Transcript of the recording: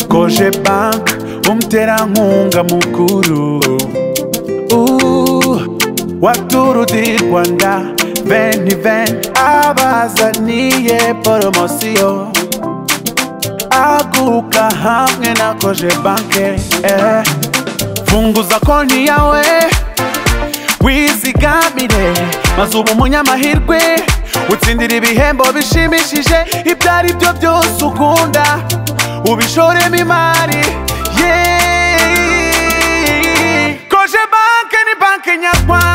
Koje Bank umterankunga mukuru Waturu di Rwanda 2020 abazaniye poromosiyo aguka hamwe na Koje Bank funguza konti yawe wizigamire maze ubu umunyamahirwe utsindira ibihembo bishimishije ibyo ari byo byose ukunda ubishoremo imari Koje Bank ni banki nyarwanda